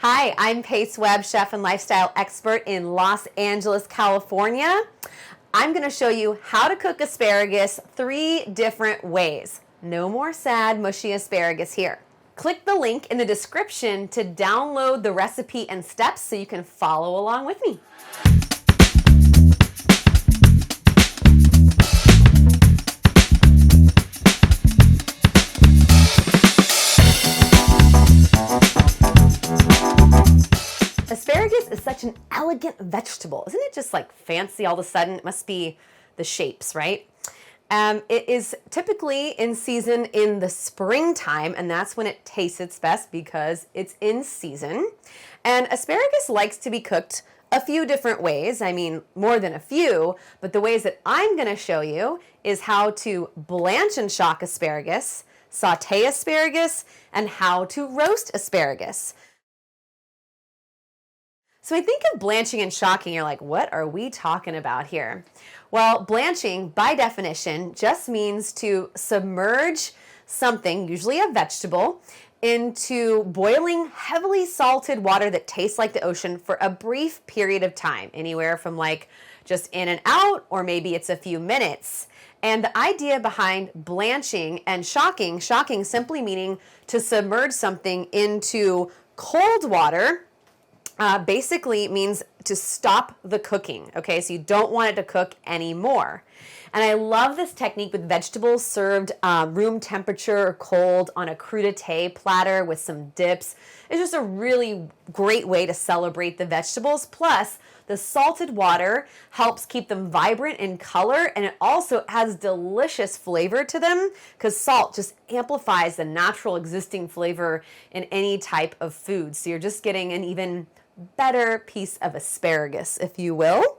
Hi, I'm Pace Webb, chef and lifestyle expert in Los Angeles, California. I'm going to show you how to cook asparagus 3 different ways. No more sad, mushy asparagus here. Click the link in the description to download the recipe and steps so you can follow along with me. Asparagus is such an elegant vegetable. Isn't it just like fancy all of a sudden? It must be the shapes, right? It is typically in season in the springtime, and that's when it tastes its best because it's in season. And asparagus likes to be cooked a few different ways. I mean, more than a few, but the ways that I'm going to show you is how to blanch and shock asparagus, saute asparagus, and how to roast asparagus. So I think of blanching and shocking, you're like, what are we talking about here? Well, blanching, by definition, just means to submerge something, usually a vegetable, into boiling, heavily salted water that tastes like the ocean for a brief period of time, anywhere from like just in and out, or maybe it's a few minutes. And the idea behind blanching and shocking simply meaning to submerge something into cold water, basically means to stop the cooking, okay? So you don't want it to cook anymore. And I love this technique with vegetables served room temperature or cold on a crudité platter with some dips. It's just a really great way to celebrate the vegetables. Plus, the salted water helps keep them vibrant in color, and it also has delicious flavor to them because salt just amplifies the natural existing flavor in any type of food. So you're just getting an even better piece of asparagus, if you will.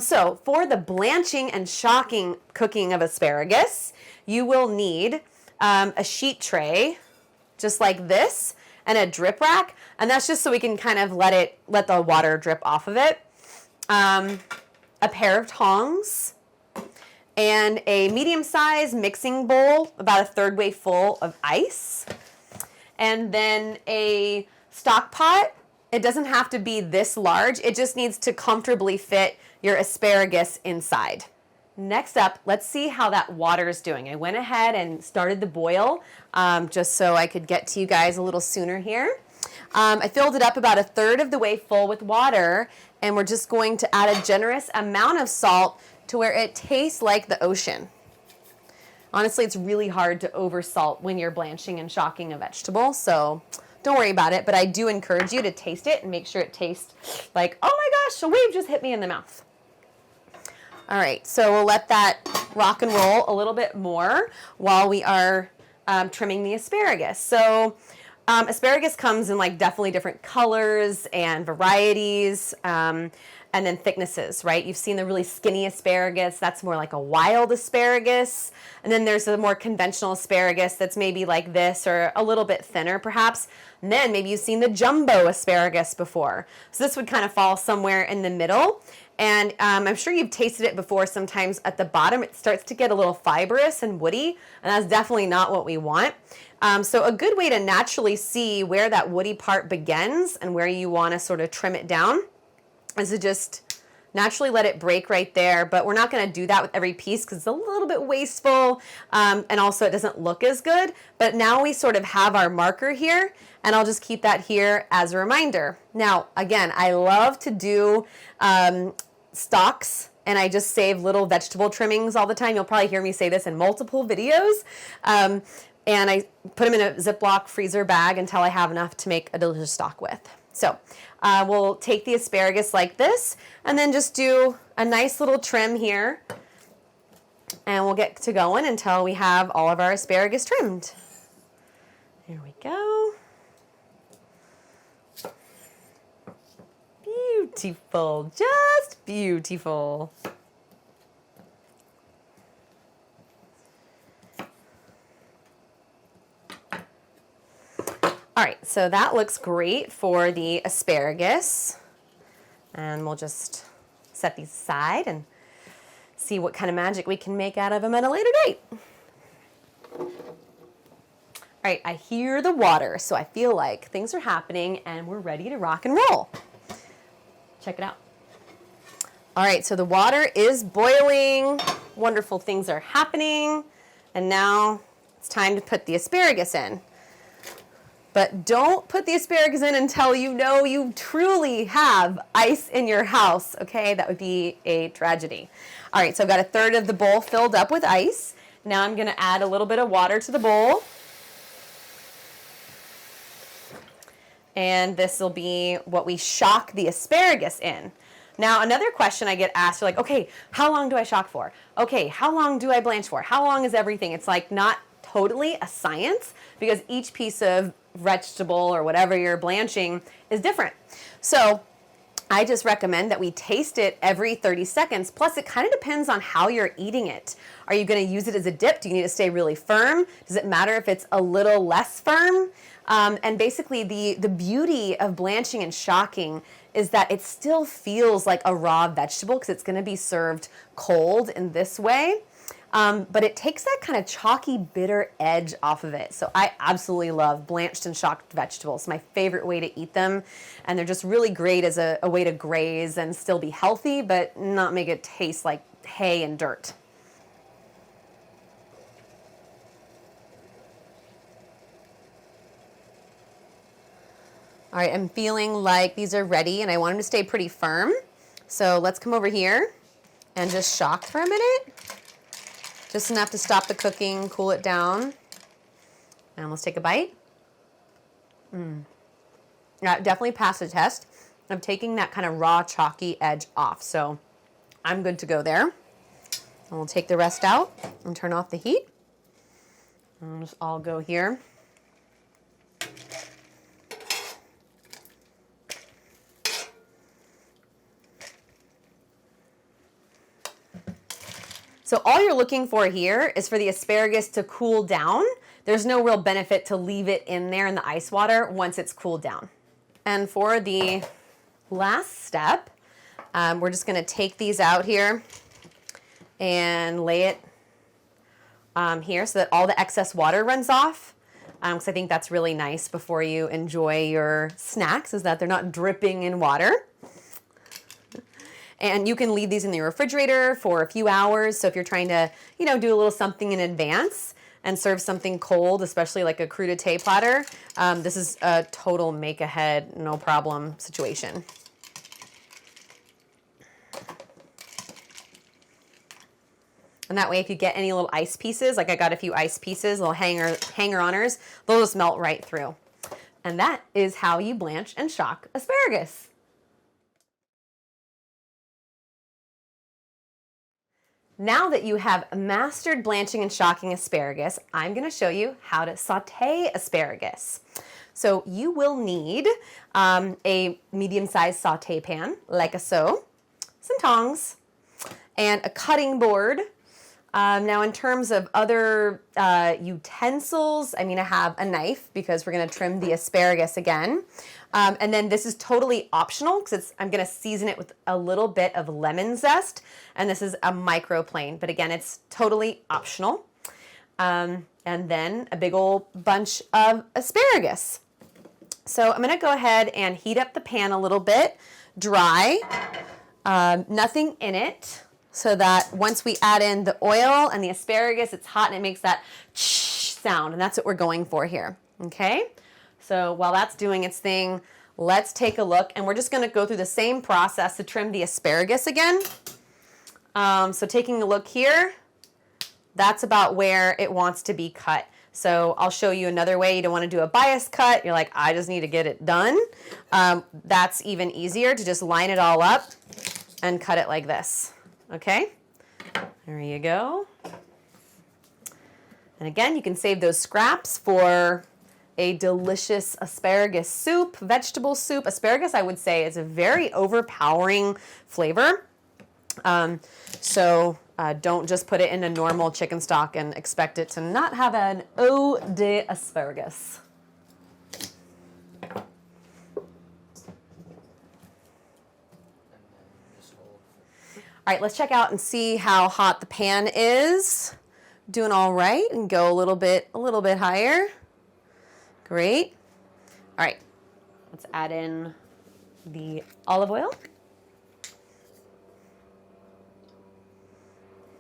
So for the blanching and shocking cooking of asparagus, you will need a sheet tray, just like this, and a drip rack, and that's just so we can kind of let the water drip off of it. A pair of tongs, and a medium-sized mixing bowl, about a third way full of ice, and then a stock pot. It doesn't have to be this large. It just needs to comfortably fit your asparagus inside. Next up, let's see how that water is doing. I went ahead and started the boil just so I could get to you guys a little sooner here. I filled it up about a third of the way full with water, and we're just going to add a generous amount of salt to where it tastes like the ocean. Honestly, it's really hard to oversalt when you're blanching and shocking a vegetable, so don't worry about it, but I do encourage you to taste it and make sure it tastes like, oh my gosh, a wave just hit me in the mouth. All right, so we'll let that rock and roll a little bit more while we are trimming the asparagus. So asparagus comes in like definitely different colors and varieties, and then thicknesses, right? You've seen the really skinny asparagus. That's more like a wild asparagus. And then there's a more conventional asparagus that's maybe like this or a little bit thinner perhaps. And then maybe you've seen the jumbo asparagus before. So this would kind of fall somewhere in the middle. And I'm sure you've tasted it before. Sometimes at the bottom it starts to get a little fibrous and woody, and that's definitely not what we want. So a good way to naturally see where that woody part begins and where you want to sort of trim it down is to just naturally let it break right there, but we're not going to do that with every piece because it's a little bit wasteful, and also it doesn't look as good. But now we sort of have our marker here, and I'll just keep that here as a reminder. Now, again, I love to do stalks, and I just save little vegetable trimmings all the time. You'll probably hear me say this in multiple videos. And I put them in a Ziploc freezer bag until I have enough to make a delicious stock with. So we'll take the asparagus like this and then just do a nice little trim here, and we'll get to going until we have all of our asparagus trimmed. Here we go. Beautiful, just beautiful. All right, so that looks great for the asparagus. And we'll just set these aside and see what kind of magic we can make out of them at a later date. All All right, I hear the water, so I feel like things are happening and we're ready to rock and roll. Check it out. All right, so the water is boiling. Wonderful things are happening. And now it's time to put the asparagus in. But don't put the asparagus in until you know you truly have ice in your house, okay? That would be a tragedy. All right, so I've got a third of the bowl filled up with ice. Now I'm gonna add a little bit of water to the bowl. And this will be what we shock the asparagus in. Now, another question I get asked, like, okay, how long do I shock for? Okay, how long do I blanch for? How long is everything? It's like not totally a science because each piece of vegetable or whatever you're blanching is different. So I just recommend that we taste it every 30 seconds. Plus, it kind of depends on how you're eating it. Are you going to use it as a dip? Do you need to stay really firm? Does it matter if it's a little less firm? And basically, the beauty of blanching and shocking is that it still feels like a raw vegetable because it's going to be served cold in this way. But it takes that kind of chalky, bitter edge off of it. So I absolutely love blanched and shocked vegetables. My favorite way to eat them. And they're just really great as a way to graze and still be healthy, but not make it taste like hay and dirt. All right, I'm feeling like these are ready and I want them to stay pretty firm. So let's come over here and just shock for a minute. Just enough to stop the cooking, cool it down. And let's take a bite. That definitely passed the test of taking that kind of raw, chalky edge off. So I'm good to go there. And we'll take the rest out and turn off the heat. And we'll just all go here. So all you're looking for here is for the asparagus to cool down. There's no real benefit to leave it in there in the ice water once it's cooled down. And for the last step, we're just gonna take these out here and lay it here so that all the excess water runs off. Because I think that's really nice before you enjoy your snacks, is that they're not dripping in water. And you can leave these in the refrigerator for a few hours. So if you're trying to, do a little something in advance and serve something cold, especially like a crudité platter, this is a total make ahead, no problem situation. And that way, if you get any little ice pieces, like I got a few ice pieces, little hanger-oners, they'll just melt right through. And that is how you blanch and shock asparagus. Now that you have mastered blanching and shocking asparagus, I'm going to show you how to saute asparagus. So you will need a medium-sized saute pan, like so, some tongs, and a cutting board. Now in terms of other utensils, I'm going to have a knife because we're going to trim the asparagus again. And then this is totally optional because I'm going to season it with a little bit of lemon zest. And this is a microplane, but again, it's totally optional. And then a big old bunch of asparagus. So I'm going to go ahead and heat up the pan a little bit, dry, nothing in it, so that once we add in the oil and the asparagus, it's hot and it makes that sound, and that's what we're going for here, okay? So while that's doing its thing, let's take a look, and we're just gonna go through the same process to trim the asparagus again. So taking a look here, that's about where it wants to be cut. So I'll show you another way. You don't want to do a bias cut. You're like, I just need to get it done. That's even easier to just line it all up and cut it like this. Okay, there you go. And again, you can save those scraps for a delicious asparagus soup, vegetable soup. Asparagus, I would say, is a very overpowering flavor. Don't just put it in a normal chicken stock and expect it to not have an eau de asparagus. All right, let's check out and see how hot the pan is. Doing all right, and go a little bit higher. Great. All right, let's add in the olive oil.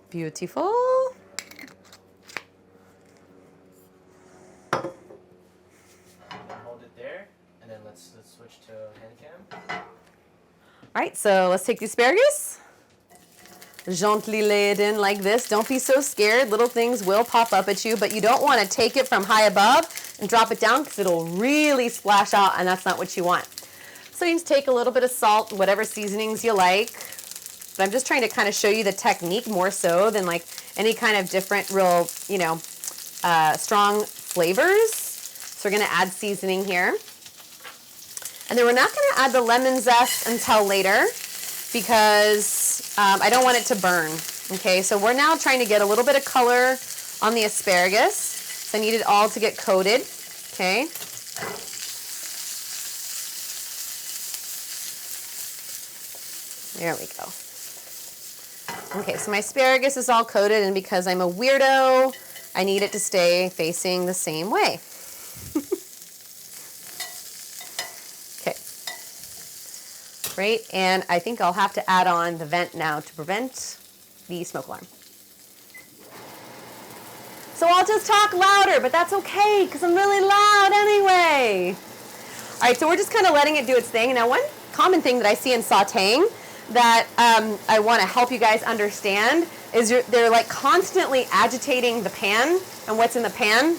Beautiful. Hold it there, and then let's switch to hand cam. All right, so let's take the asparagus. Gently lay it in like this. Don't be so scared. Little things will pop up at you, but you don't want to take it from high above and drop it down because it'll really splash out, and that's not what you want. So you just take a little bit of salt, whatever seasonings you like. But I'm just trying to kind of show you the technique more so than like any kind of different real, strong flavors. So we're going to add seasoning here. And then we're not going to add the lemon zest until later because I don't want it to burn. Okay, so we're now trying to get a little bit of color on the asparagus. So I need it all to get coated. Okay. There we go. Okay, so my asparagus is all coated, and because I'm a weirdo, I need it to stay facing the same way. Okay. Great, and I think I'll have to add on the vent now to prevent the smoke alarm. So I'll just talk louder, but that's okay, because I'm really loud anyway. All right, so we're just kind of letting it do its thing. Now, one common thing that I see in sauteing that I want to help you guys understand is they're like constantly agitating the pan and what's in the pan.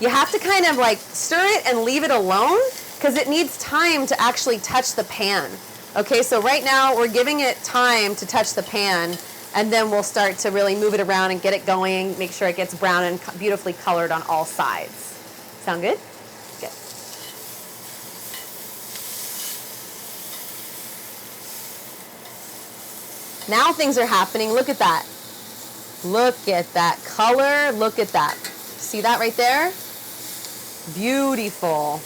You have to kind of like stir it and leave it alone because it needs time to actually touch the pan. Okay, so right now we're giving it time to touch the pan, and then we'll start to really move it around and get it going, make sure it gets brown and beautifully colored on all sides. Sound good? Good. Now things are happening. Look at that. Look at that color. Look at that. See that right there? Beautiful.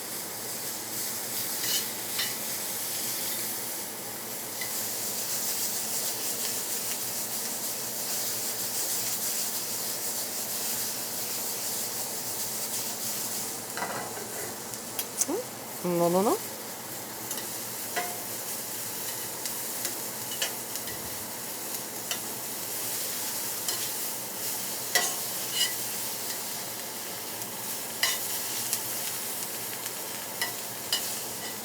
No.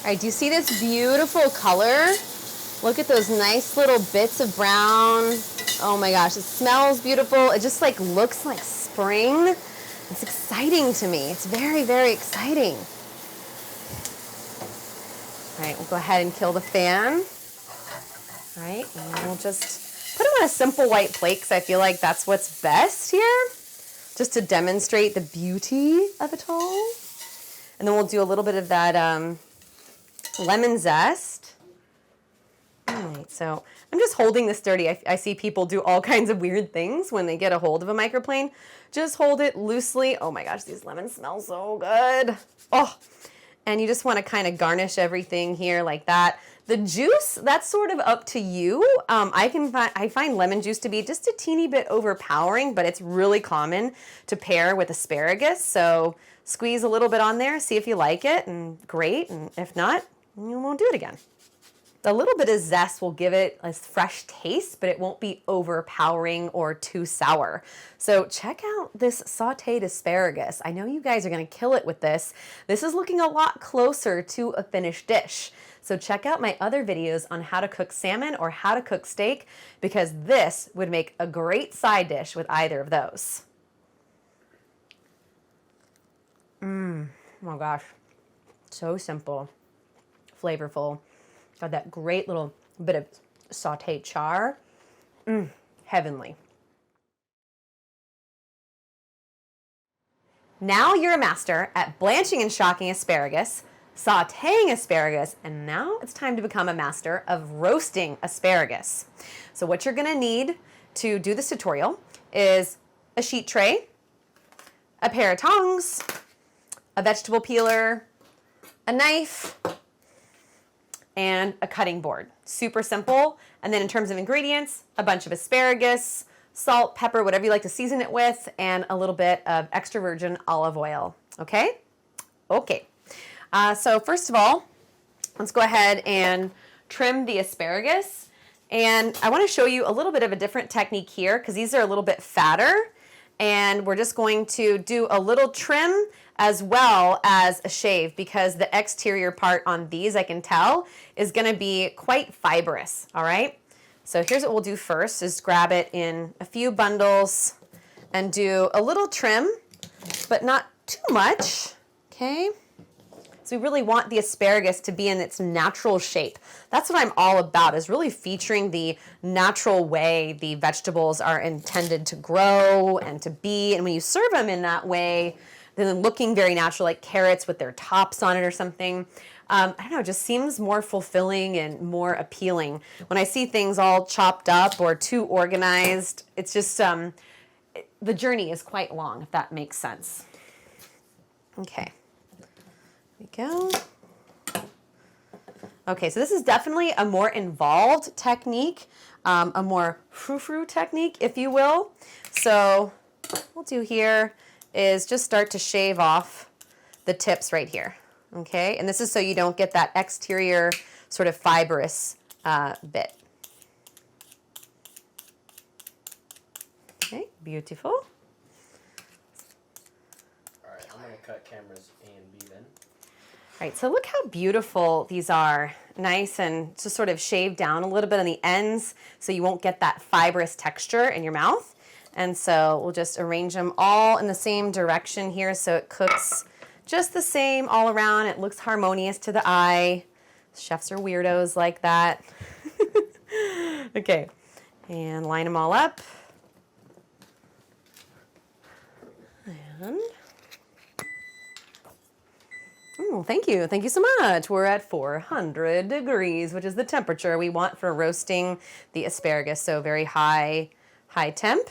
All right, do you see this beautiful color? Look at those nice little bits of brown. Oh my gosh, it smells beautiful. It just like looks like spring. It's exciting to me. It's very, very exciting. All right, we'll go ahead and kill the fan. All right, and we'll just put them on a simple white plate because I feel like that's what's best here, just to demonstrate the beauty of it all. And then we'll do a little bit of that lemon zest. All right, so I'm just holding this dirty. I see people do all kinds of weird things when they get a hold of a microplane. Just hold it loosely. Oh my gosh, these lemons smell so good. Oh, and you just want to kind of garnish everything here like that. The juice, that's sort of up to you. I find lemon juice to be just a teeny bit overpowering, but it's really common to pair with asparagus. So squeeze a little bit on there, see if you like it, and great. And if not, you won't do it again. A little bit of zest will give it a fresh taste, but it won't be overpowering or too sour. So check out this sauteed asparagus. I know you guys are gonna kill it with this. This is looking a lot closer to a finished dish. So check out my other videos on how to cook salmon or how to cook steak, because this would make a great side dish with either of those. Oh my gosh, so simple, flavorful. Got that great little bit of sauteed char. Heavenly. Now you're a master at blanching and shocking asparagus, sauteing asparagus, and now it's time to become a master of roasting asparagus. So what you're gonna need to do this tutorial is a sheet tray, a pair of tongs, a vegetable peeler, a knife, and a cutting board. Super simple. And then in terms of ingredients, a bunch of asparagus, salt, pepper, whatever you like to season it with, and a little bit of extra virgin olive oil. Okay? Okay, so first of all, let's go ahead and trim the asparagus. And I want to show you a little bit of a different technique here because these are a little bit fatter. And we're just going to do a little trim as well as a shave because the exterior part on these, I can tell, is going to be quite fibrous, all right? So here's what we'll do first is grab it in a few bundles and do a little trim, but not too much, okay? So we really want the asparagus to be in its natural shape. That's what I'm all about, is really featuring the natural way the vegetables are intended to grow and to be. And when you serve them in that way, then looking very natural, like carrots with their tops on it or something, I don't know, it just seems more fulfilling and more appealing. When I see things all chopped up or too organized, it's just, the journey is quite long, if that makes sense. Okay. There we go. Okay, so this is definitely a more involved technique, a more frou-frou technique, if you will. So what we'll do here is just start to shave off the tips right here, okay? And this is so you don't get that exterior sort of fibrous bit. Okay, beautiful. All right, I'm gonna cut cameras A and B then. All right, so look how beautiful these are. Nice and just sort of shaved down a little bit on the ends so you won't get that fibrous texture in your mouth. And so we'll just arrange them all in the same direction here so it cooks just the same all around. It looks harmonious to the eye. Chefs are weirdos like that. Okay, and line them all up. And oh, thank you. Thank you so much. We're at 400 degrees, which is the temperature we want for roasting the asparagus. So very high temp.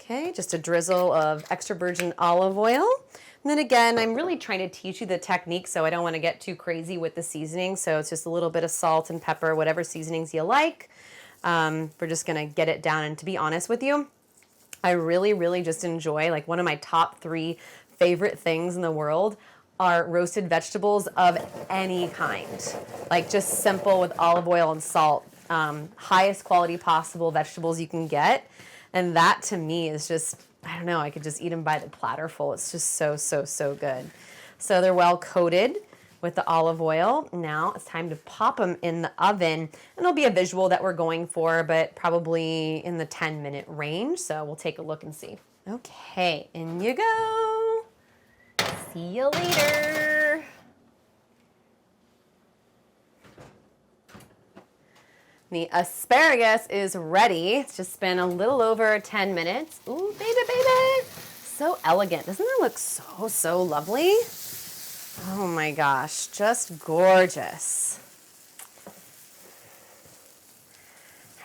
Okay, just a drizzle of extra virgin olive oil. And then again, I'm really trying to teach you the technique, so I don't want to get too crazy with the seasoning. So it's just a little bit of salt and pepper, whatever seasonings you like. We're just going to get it down. And to be honest with you, I really, really just enjoy, like one of my top 3 favorite things in the world are roasted vegetables of any kind. Like just simple with olive oil and salt. Highest quality possible vegetables you can get. And that to me is just, I don't know, I could just eat them by the platterful. It's just so, so, so good. So they're well coated with the olive oil. Now it's time to pop them in the oven. And it'll be a visual that we're going for, but probably in the 10-minute range. So we'll take a look and see. Okay, in you go. See you later. The asparagus is ready. It's just been a little over 10 minutes. Ooh, baby, baby. So elegant. Doesn't that look so, so lovely? Oh my gosh, just gorgeous. All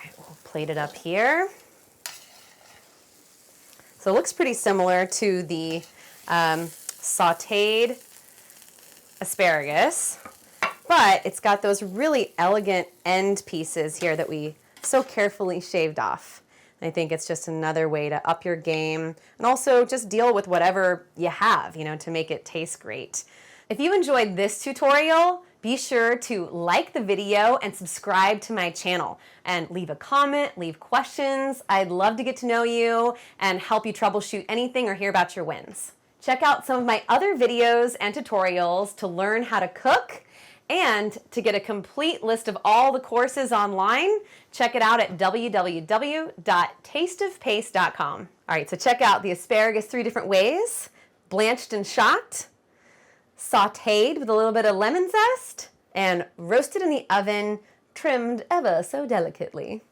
right, we'll plate it up here. So it looks pretty similar to the sauteed asparagus. But it's got those really elegant end pieces here that we so carefully shaved off. And I think it's just another way to up your game and also just deal with whatever you have, you know, to make it taste great. If you enjoyed this tutorial, be sure to like the video and subscribe to my channel and leave a comment, leave questions. I'd love to get to know you and help you troubleshoot anything or hear about your wins. Check out some of my other videos and tutorials to learn how to cook. And to get a complete list of all the courses online, check it out at www.tasteofpaste.com. All right, so check out the asparagus 3 different ways: blanched and shocked, sauteed with a little bit of lemon zest, and roasted in the oven, trimmed ever so delicately.